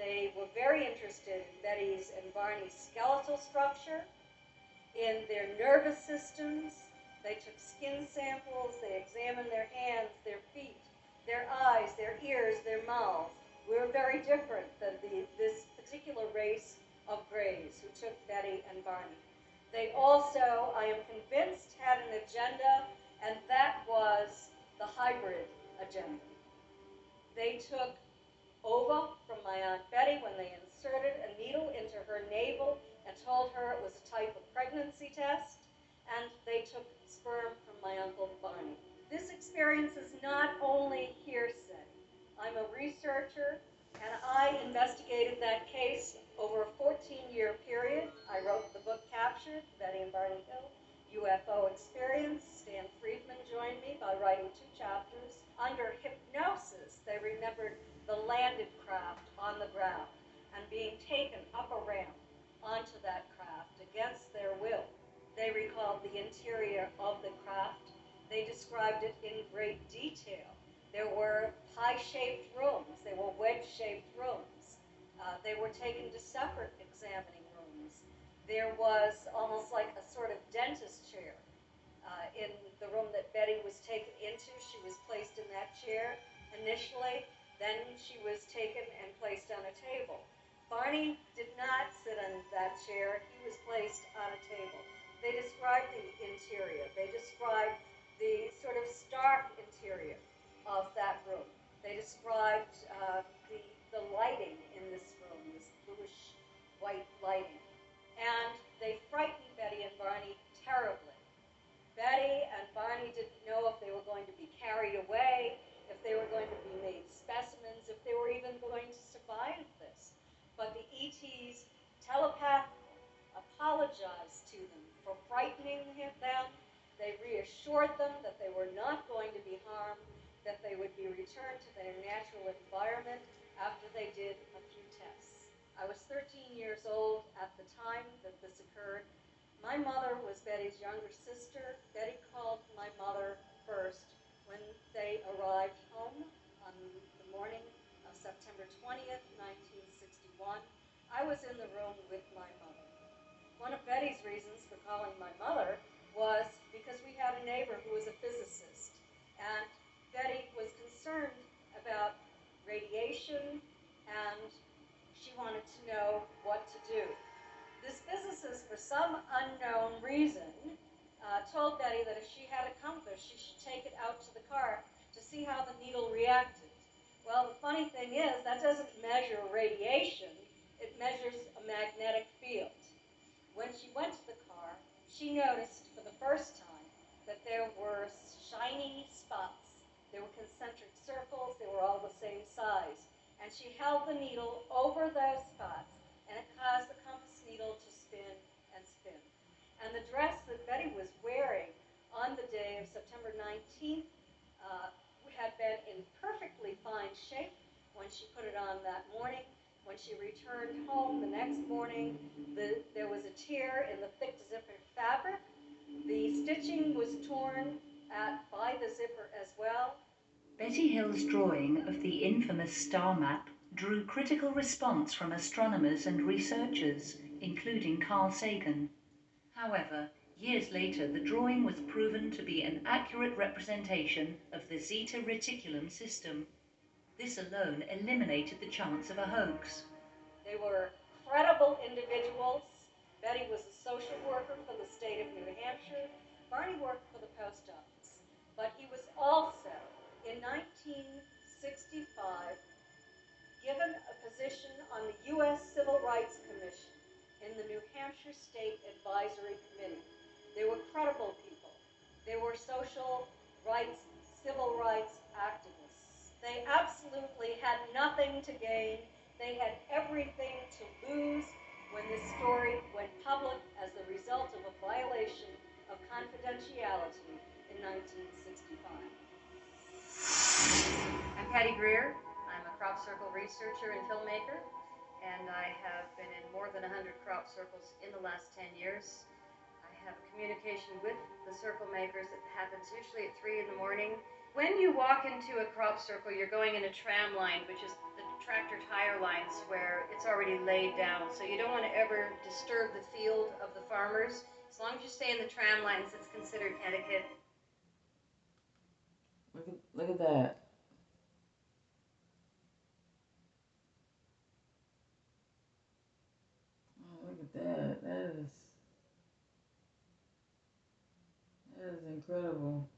They were very interested in Betty's and Barney's skeletal structure, in their nervous systems. They took skin samples, they examined their hands, their feet, their eyes, their ears, their mouths. We were very different than this particular race of Greys who took Betty and Barney. They also, I am convinced, had an agenda, and that was the hybrid agenda. They took ova from my Aunt Betty when they inserted a needle into her navel and told her it was a type of pregnancy test, and they took sperm from my Uncle Barney. This experience is not only hearsay. I'm a researcher, and I investigated that case over a 14-year period. I wrote the book Captured, Betty and Barney Hill, UFO Experience. Stan Friedman joined me by writing 2 chapters. Under hypnosis, they remembered the landed craft on the ground and being taken up a ramp onto that craft against their will. They recalled the interior of the craft. They described it in great detail. There were pie-shaped rooms. They were wedge-shaped rooms. They were taken to separate examining rooms. There was almost like a sort of dentist chair in the room that Betty was taken into. She was placed in that chair initially. Then she was taken and placed on a table. Barney did not sit in that chair. He was placed on a table. They described the interior. They described the sort of stark interior of that room. They described the lighting in this room, this bluish white lighting. And they frightened Betty and Barney terribly. Betty and Barney didn't know if they were going to be carried away, if they were going to be made specimens, if they were even going to survive this. But the ETs telepathically apologized to them for frightening them. They reassured them that they were not going to be harmed, that they would be returned to their natural environment after they did a few tests. I was 13 years old at the time that this occurred. My mother was Betty's younger sister. Betty called my mother first when they arrived home on the morning of September 20th, 1961. I was in the room with my mother. One of Betty's reasons for calling my mother was because we had a neighbor who was a physicist, and Betty was concerned about radiation, and she wanted to know what to do. This physicist, for some unknown reason, told Betty that if she had a compass, she should take it out to the car to see how the needle reacted. Well, the funny thing is, that doesn't measure radiation, it measures a magnetic field. When she went to the car, she noticed for the first time that there were shiny spots. They were concentric circles, they were all the same size. And she held the needle over those spots, and it caused the compass needle to spin and spin. And the dress that Betty was wearing on the day of September 19th had been in perfectly fine shape when she put it on that morning. When she returned home the next morning, there was a tear in the thick zipper fabric. The stitching was torn by the zipper as well. Betty Hill's drawing of the infamous star map drew critical response from astronomers and researchers, including Carl Sagan. However, years later, the drawing was proven to be an accurate representation of the Zeta Reticulum system. This alone eliminated the chance of a hoax. They were credible individuals. Betty was a social worker for the state of New Hampshire. Barney worked for the post office. But he was also, in 1965, given a position on the U.S. Civil Rights Commission in the New Hampshire State Advisory Committee. They were credible people. They were social rights, civil rights activists. They absolutely had nothing to gain. They had everything to lose when this story went public as the result of a violation of confidentiality in 1965. I'm Patty Greer. I'm a crop circle researcher and filmmaker, and I have been in more than 100 crop circles in the last 10 years. I have a communication with the circle makers that happens usually at 3 in the morning, When you walk into a crop circle, you're going in a tram line, which is the tractor tire lines where it's already laid down. So you don't want to ever disturb the field of the farmers. As long as you stay in the tram lines, it's considered etiquette. Look at that. Oh, look at that. That is incredible.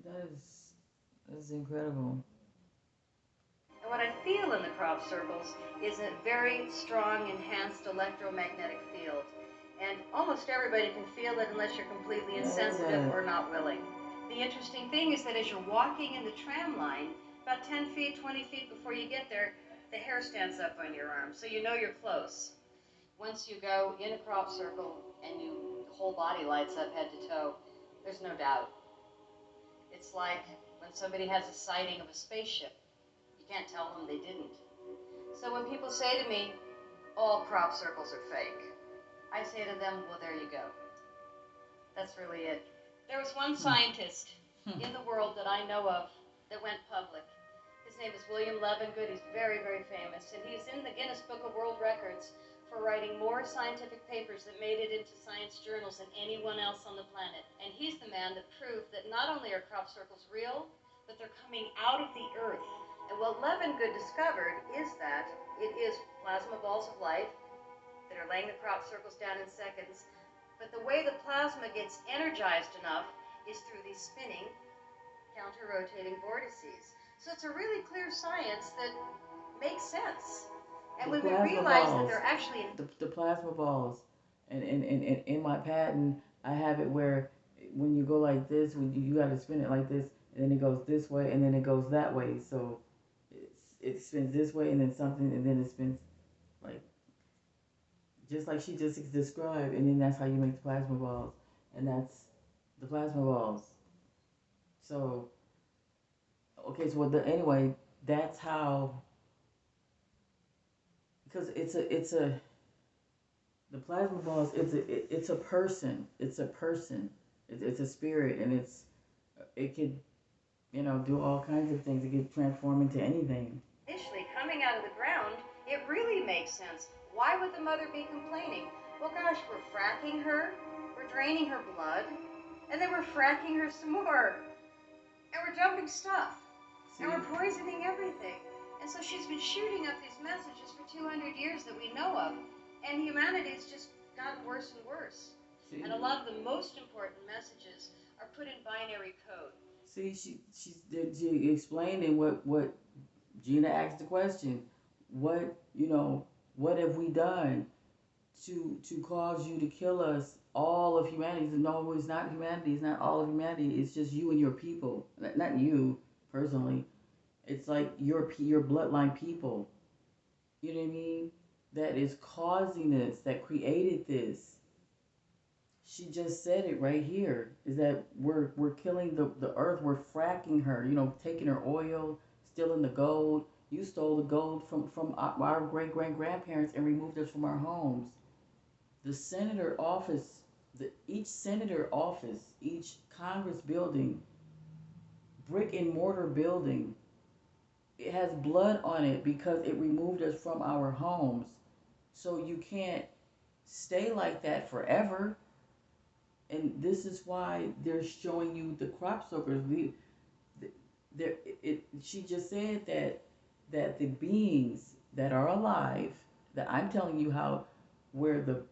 That is incredible. And what I feel in the crop circles is a very strong, enhanced electromagnetic field. And almost everybody can feel it unless you're completely insensitive or not willing. The interesting thing is that as you're walking in the tram line, about 10 feet, 20 feet before you get there, the hair stands up on your arm, so you know you're close. Once you go in a crop circle and the whole body lights up head to toe, there's no doubt. It's like when somebody has a sighting of a spaceship. You can't tell them they didn't. So when people say to me, all crop circles are fake, I say to them, well, there you go. That's really it. There was one scientist in the world that I know of that went public. His name is William Levengood. He's very, very famous. And he's in the Guinness Book of World Records for writing more scientific papers that made it into science journals than anyone else on the planet. And he's the man that proved that not only are crop circles real, but they're coming out of the earth. And what Levengood discovered is that it is plasma balls of light that are laying the crop circles down in seconds. But the way the plasma gets energized enough is through these spinning, counter-rotating vortices. So it's a really clear science that makes sense. And when we realize that they're actually the plasma balls, and in my patent, I have it where when you go like this, when you got to spin it like this, and then it goes this way, and then it goes that way. So it spins this way, and then something, and then it spins like just like she just described, and then that's how you make the plasma balls, and that's the plasma balls. So okay, so anyway, that's how, because the plasma balls, it's a person, it's a spirit, and it could do all kinds of things. It could transform into anything. Initially coming out of the ground, it really makes sense. Why would the mother be complaining? Well, gosh, we're fracking her, we're draining her blood, and then we're fracking her some more, and we're dumping stuff, and we're poisoning everything. And so she's been shooting up these messages for 200 years that we know of, and humanity's just gotten worse and worse. And a lot of the most important messages are put in binary code. See, she explained in what Gina asked the question. What have we done to cause you to kill us, all of humanity? No, it's not humanity. It's not all of humanity. It's just you and your people. Not you personally. It's like your bloodline people. You know what I mean? That is causing this. That created this. She just said it right here. Is that we're killing the earth. We're fracking her. Taking her oil, stealing the gold. You stole the gold from our great-great-grandparents and removed us from our homes. The senator office, each senator office, each Congress building, brick and mortar building, it has blood on it because it removed us from our homes. So you can't stay like that forever. And this is why they're showing you the crop circles. She just said that the beings that are alive, that I'm telling you where the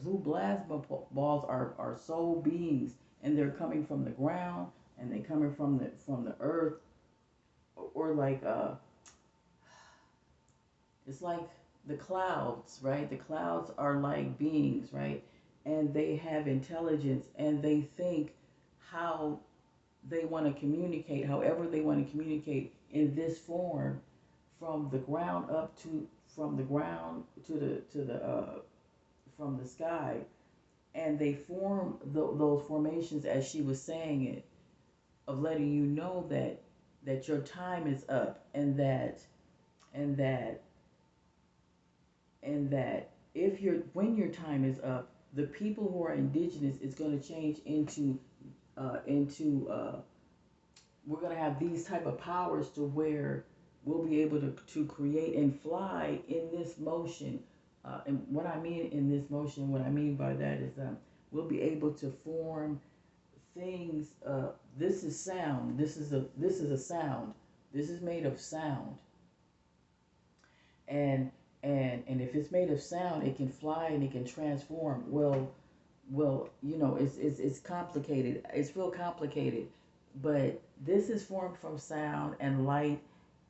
blue plasma balls are soul beings, and they're coming from the ground, and they're coming from the earth, or like it's like the clouds, right? The clouds are like beings, right? And they have intelligence, and they think how they want to communicate, however they want to communicate in this form, from the ground to the from the sky, and they form those formations as she was saying it, of letting you know that your time is up, and that if when your time is up, the people who are indigenous is going to change into we're going to have these type of powers to where we'll be able to create and fly in this motion. And what I mean in this motion, what I mean by that is we'll be able to form things. This is sound. This is a sound. This is made of sound. And if it's made of sound, it can fly and it can transform. Well, it's complicated. It's real complicated, but this is formed from sound and light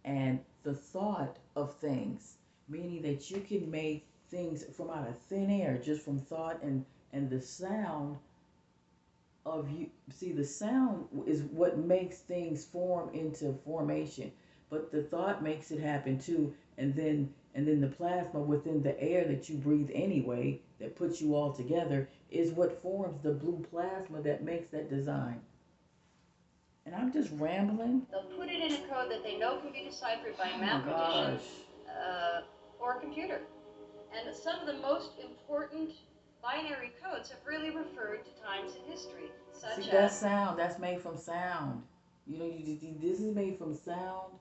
and the thought of things, meaning that you can make things from out of thin air just from thought and the sound of you. See, the sound is what makes things form into formation, but the thought makes it happen too, and then the plasma within the air that you breathe anyway, that puts you all together, is what forms the blue plasma that makes that design. And I'm just rambling. They'll put it in a code that they know can be deciphered by Oh a my mathematician gosh. or a computer. And some of the most important binary codes have really referred to times in history, such See, that's as sound. That's made from sound. This is made from sound,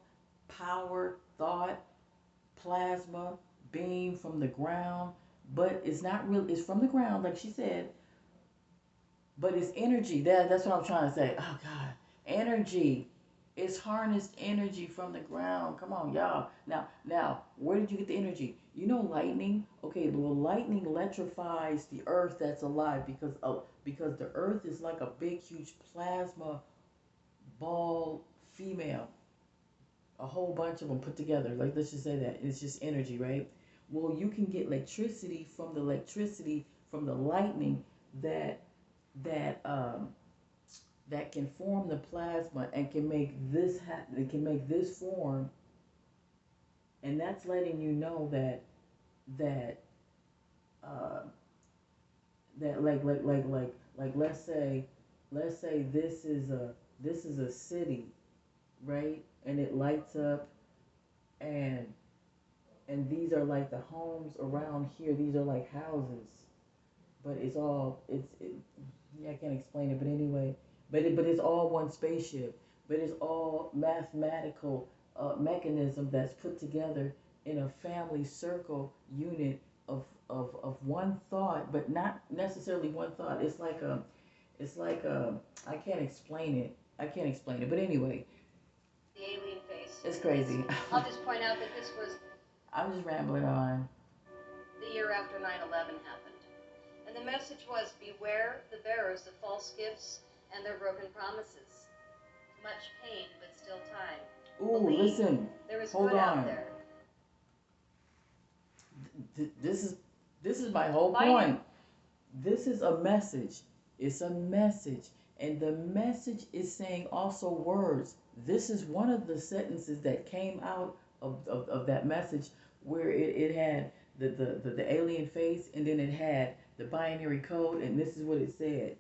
power, thought, plasma, beam from the ground. But it's not real. It's from the ground, like she said. But it's energy. That's what I'm trying to say. Oh God, energy. It's harnessed energy from the ground. Come on, y'all. Now, where did you get the energy? You know, lightning. Okay, well, lightning electrifies the earth that's alive because the earth is like a big, huge plasma ball female. A whole bunch of them put together. Like, let's just say that it's just energy, right? Well, you can get electricity from the lightning that that um that can form the plasma and can make this it can make this form, and that's letting you know that uh that like let's say this is a city, right? And it lights up, and these are like the homes around here. These are like houses, but yeah, I can't explain it, but anyway, but it's all one spaceship, but it's all mathematical mechanism that's put together in a family circle unit of one thought, but not necessarily one thought. It's like I can't explain it. But anyway, the alien face. it's crazy. I'll just point out that this was I'm just rambling on. the year after 9/11 happened. And the message was, beware the bearers of false gifts and their broken promises. Much pain, but still time. Ooh, Believe listen. there is Hold good out on. there. This is my whole point. This is a message. It's a message. And the message is saying also words. This is one of the sentences that came out of that message, where it had the alien face, and then it had the binary code, and this is what it said.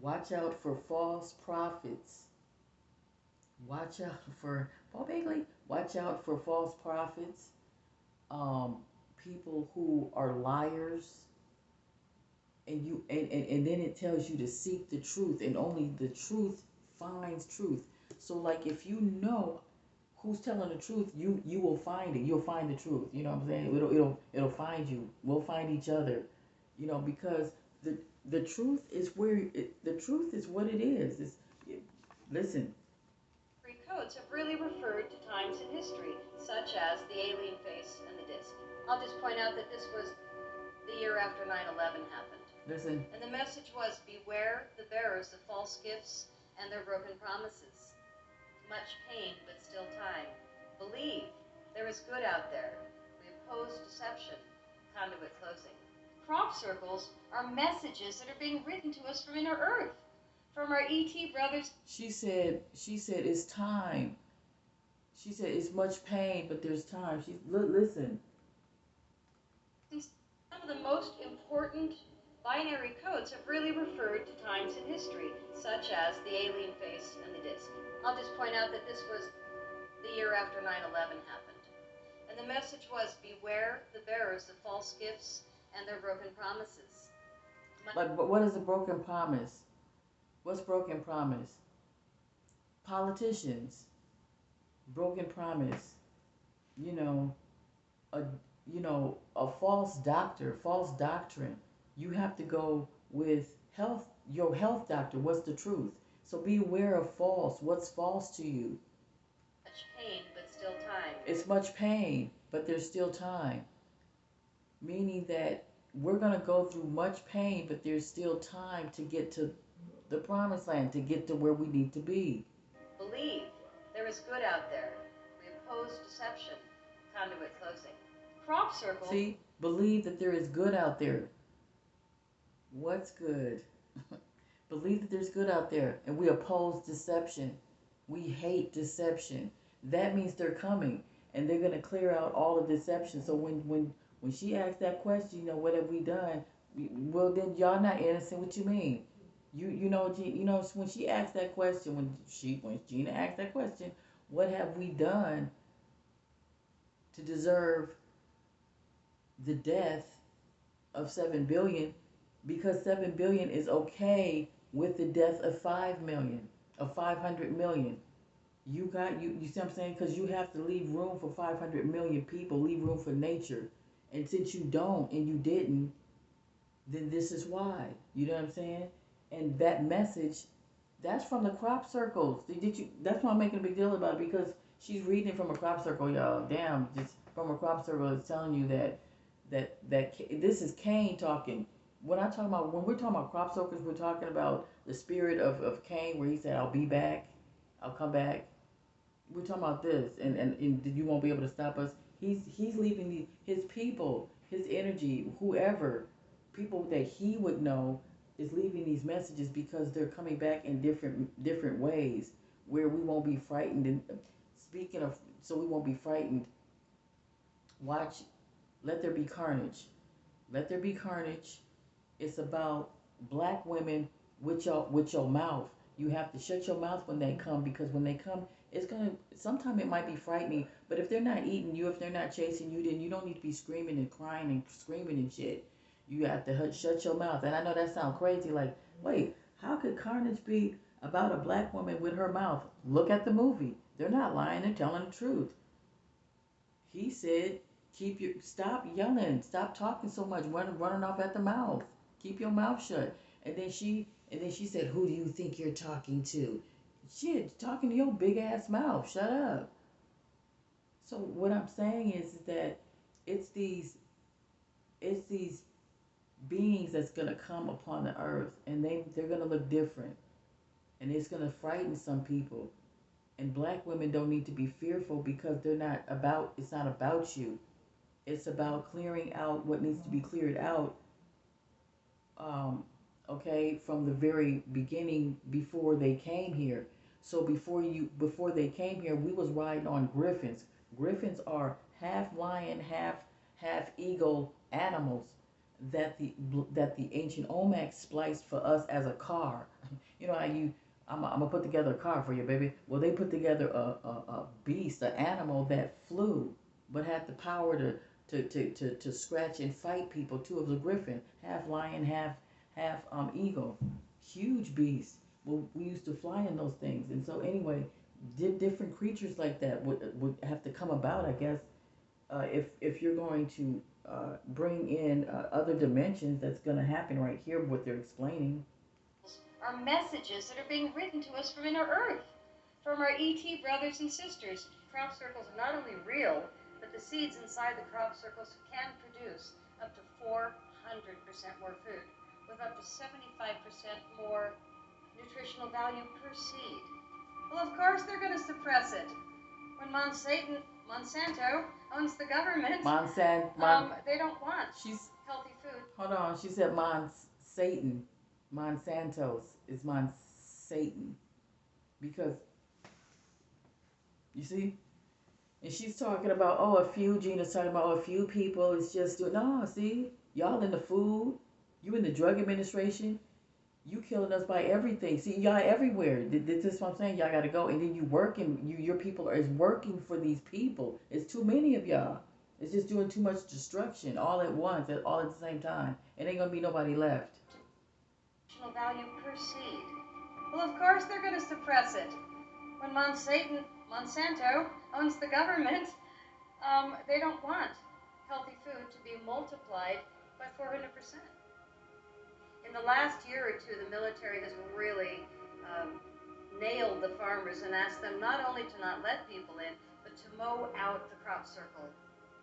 Watch out for false prophets. Watch out for Paul Bagley. Watch out for false prophets. People who are liars, and then it tells you to seek the truth, and only the truth finds truth. So like, if you know who's telling the truth, you will find it. You'll find the truth. You know what I'm saying? It'll find you. We'll find each other. Because the truth is the truth is what it is. Listen. Three codes have really referred to times in history, such as the alien face and the disc. I'll just point out that this was the year after 9/11 happened. Listen. And the message was, beware the bearers of false gifts and their broken promises. Much pain, but still time. Believe there is good out there. We oppose deception. Conduit closing. Crop circles are messages that are being written to us from inner earth, from our ET brothers. She said it's time. She said it's much pain, but there's time. Listen. Some of the most important binary codes have really referred to times in history, such as the alien face and the disc. I'll just point out that this was the year after 9/11 happened. And the message was, beware the bearers of false gifts and their broken promises. Like, but what is a broken promise? What's broken promise? Politicians, broken promise. You know, a a false doctor, false doctrine. You have to go with your health doctor. What's the truth? So be aware of false. What's false to you? Much pain, but still time. It's much pain, but there's still time. Meaning that we're going to go through much pain, but there's still time to get to the promised land, to get to where we need to be. Believe there is good out there. We oppose deception. Conduit closing. Crop circle. See, believe that there is good out there. What's good? Believe that there's good out there, and we oppose deception. We hate deception. That means they're coming, and they're going to clear out all the deception. So when she asked that question, what have we done? Well, then y'all not innocent. What you mean? When she asked that question, when Gina asked that question, what have we done to deserve the death of 7 billion? Because 7 billion is okay with the death of 5 million, of 500 million. You see what I'm saying? Because you have to leave room for 500 million people, leave room for nature. And since you don't and you didn't, then this is why. You know what I'm saying? And that message, that's from the crop circles. That's why I'm making a big deal about it, because she's reading from a crop circle, y'all. Damn, just from a crop circle, it's telling you that this is Cain talking. When we're talking about crop circles, we're talking about the spirit of Cain, where he said, "I'll be back, I'll come back." We're talking about this, and you won't be able to stop us. He's leaving his people, his energy, whoever, people that he would know, is leaving these messages because they're coming back in different ways, where we won't be frightened. And speaking of, so we won't be frightened. Watch, let there be carnage. Let there be carnage. It's about black women with your mouth. You have to shut your mouth when they come, because when they come, sometimes it might be frightening, but if they're not eating you, if they're not chasing you, then you don't need to be screaming and crying and screaming and shit. You have to shut your mouth. And I know that sounds crazy, like, wait, how could carnage be about a black woman with her mouth? Look at the movie. They're not lying, they're telling the truth. He said, stop yelling, stop talking so much, running off at the mouth. Keep your mouth shut. And then she said, "Who do you think you're talking to?" Shit, talking to your big ass mouth. Shut up. So what I'm saying is that it's these beings that's gonna come upon the earth, and they're gonna look different, and it's gonna frighten some people. And black women don't need to be fearful, because it's not about you. It's about clearing out what needs to be cleared out. Okay, from the very beginning, before they came here. So before they came here, we was riding on griffins. Griffins are half lion, half eagle animals that the ancient Olmecs spliced for us as a car. You know how I'm gonna put together a car for you, baby. Well, they put together a beast, an animal that flew, but had the power to scratch and fight people too. It was a griffin, half lion, half eagle, huge beast. Well, we used to fly in those things, and so anyway, different creatures like that would have to come about, I guess, if you're going to bring in other dimensions. That's going to happen right here. What they're explaining are messages that are being written to us from inner Earth, from our ET brothers and sisters. Crop circles are not only real, but the seeds inside the crop circles can produce up to 400% more food, with up to 75% more nutritional value per seed. Well, of course they're going to suppress it. When Monsanto owns the government, they don't want healthy food. Hold on, she said Satan. Monsanto's is Satan, because you see, and she's talking about Gina's talking about a few people. It's just see, y'all in the food, you in the drug administration, you killing us by everything. See, y'all everywhere. This is what I'm saying. Y'all got to go, and then your people is working for these people. It's too many of y'all. It's just doing too much destruction all at once, all at the same time. It ain't gonna be nobody left. nutritional value per seed. Well, of course they're going to suppress it. When Monsanto owns the government, they don't want healthy food to be multiplied by 400%. In the last year or two, the military has really nailed the farmers and asked them not only to not let people in, but to mow out the crop circle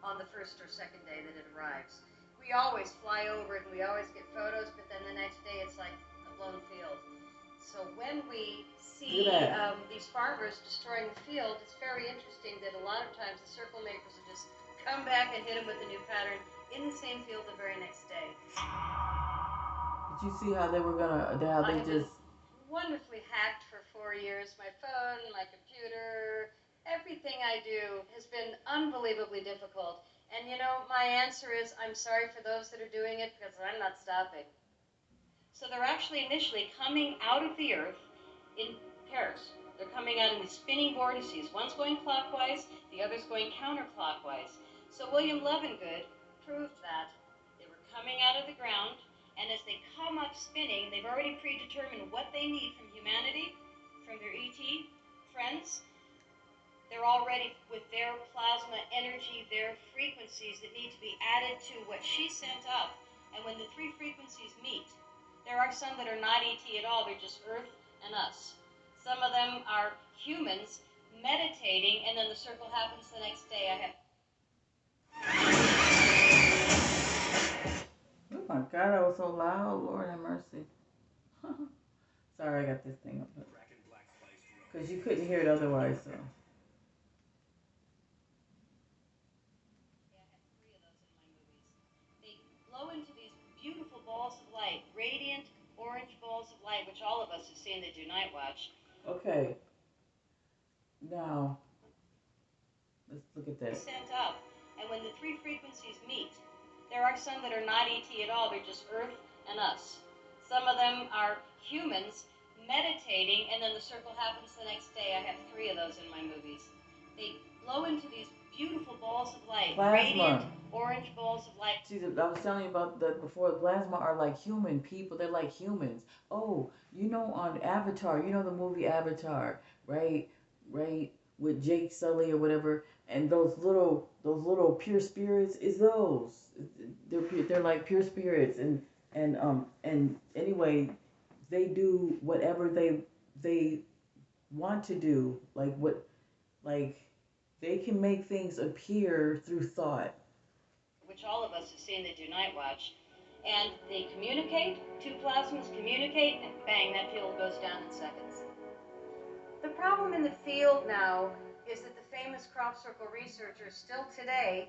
on the first or second day that it arrives. We always fly over it and we always get photos, but then the next day it's like a blown field. So when we see these farmers destroying the field, it's very interesting that a lot of times the circle makers will just come back and hit them with a new pattern in the same field the very next day. Did you see how they were gonna, how they just... Wonderfully hacked for 4 years. My phone, my computer, everything I do has been unbelievably difficult. And you know, my answer is, I'm sorry for those that are doing it because I'm not stopping. So they're actually initially coming out of the earth in pairs. They're coming out in these spinning vortices. One's going clockwise, the other's going counterclockwise. So William Levengood proved that they were coming out of the ground, and as they come up spinning, they've already predetermined what they need from humanity, from their ET friends. They're already with their plasma energy, their frequencies that need to be added to what she sent up. And when the three frequencies meet, there are some that are not ET at all, they're just Earth and us. Some of them are humans meditating, and then the circle happens the next day. Oh my God, that was so loud. Lord have mercy. Sorry, I got this thing up. Because you couldn't hear it otherwise, so. They blow into these beautiful balls of light, radiant orange balls of light, which all of us have seen that do night watch. Okay. Now, let's look at this. Sent up, and when the three frequencies meet, there are some that are not ET at all, they're just Earth and us. Some of them are humans meditating, and then the circle happens the next day. I have 3 of those in my movies. They blow into these beautiful balls of light, Plasma. radiant orange balls of light. See, I was telling you about that before. Plasma are like human people. They're like humans. Oh, you know, on Avatar, you know the movie Avatar, right? Right, with Jake Sully or whatever, and those little pure spirits is those. They're like pure spirits, and anyway, they do whatever they want to do, like they can make things appear through thought. Which all of us have seen that do night watch. And they communicate, 2 plasmas communicate, and bang, that field goes down in seconds. The problem in the field now is that the famous crop circle researchers still today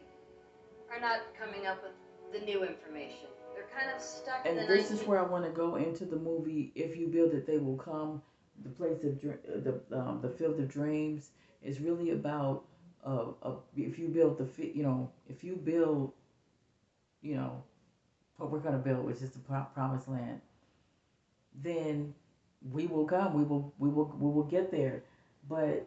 are not coming up with the new information. They're kind of stuck in the And this is where I want to go into the movie. If you build it, they will come. The place of the field of dreams is really about if you build if you build what we're gonna build, which is the promised land, then we will come. We will get there. But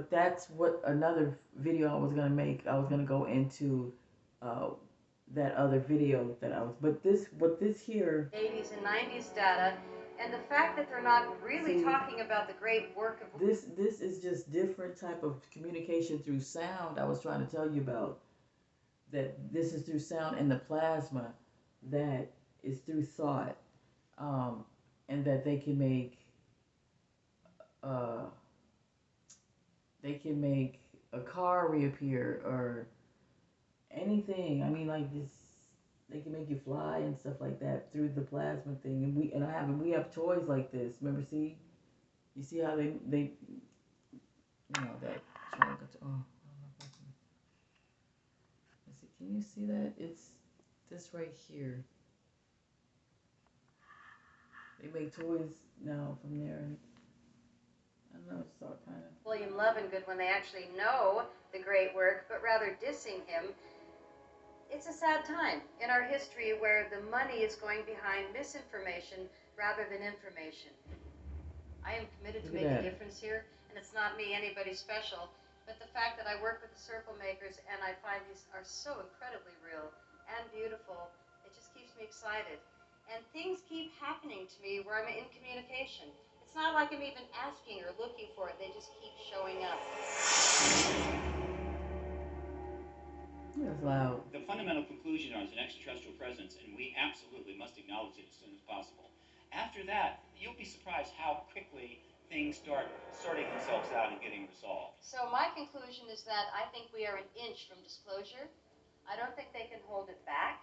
that's what another video I was gonna make. I was gonna go into that other video that I was. But this here. 80s and 90s data, and the fact that they're not really talking about the great work of this is just different type of communication through sound. I was trying to tell you about that. This is through sound, and the plasma that is through thought, and that they can make a car reappear or anything. I mean, like this, they can make you fly and stuff like that through the plasma thing. And we have toys like this. Remember, you see how they that. Oh, let's see. Can you see that? It's this right here. They make toys now from there. And I don't know, it's all kind of William Levengood when they actually know the great work, but rather dissing him. It's a sad time in our history where the money is going behind misinformation rather than information. I am committed to make a difference here, and it's not me, anybody special, but the fact that I work with the circle makers and I find these are so incredibly real and beautiful, it just keeps me excited. And things keep happening to me where I'm in communication. It's not like I'm even asking or looking for it, they just keep showing up. That's loud. The fundamental conclusion is an extraterrestrial presence, and we absolutely must acknowledge it as soon as possible. After that, you'll be surprised how quickly things start sorting themselves out and getting resolved. So my conclusion is that I think we are an inch from disclosure. I don't think they can hold it back.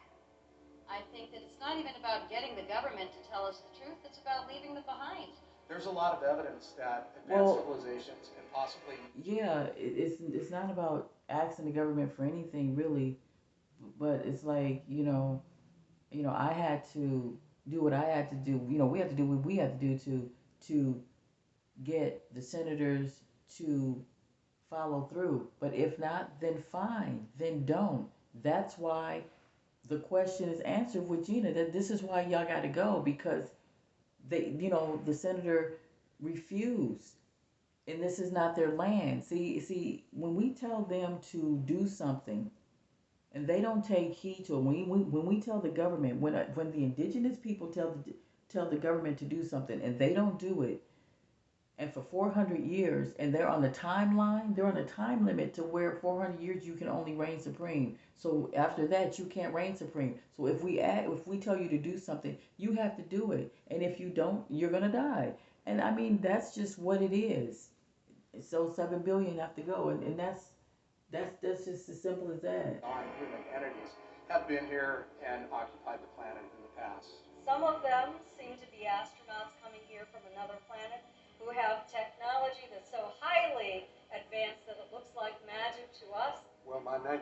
I think that it's not even about getting the government to tell us the truth, it's about leaving them behind. There's a lot of evidence that advanced civilizations and possibly... Yeah, it's not about asking the government for anything really, but it's like, I had to do what I had to do. We had to do what we had to do to get the senators to follow through. But if not, then fine, then don't. That's why the question is answered with Gina, that this is why y'all got to go, because the senator refused, and this is not their land. See, when we tell them to do something, and they don't take heed to it, when we tell the government, when the indigenous people tell the government to do something, and they don't do it, and for 400 years, and they're on a timeline, they're on a time limit to where 400 years you can only reign supreme. So after that, you can't reign supreme. So if we tell you to do something, you have to do it. And if you don't, you're gonna die. And I mean, that's just what it is. So 7 billion have to go, and that's just as simple as that. Non-human entities have been here and occupied the planet in the past. Some of them seem to be astronauts coming here from another planet who have technology that's so highly advanced that it looks like magic to us. Well, my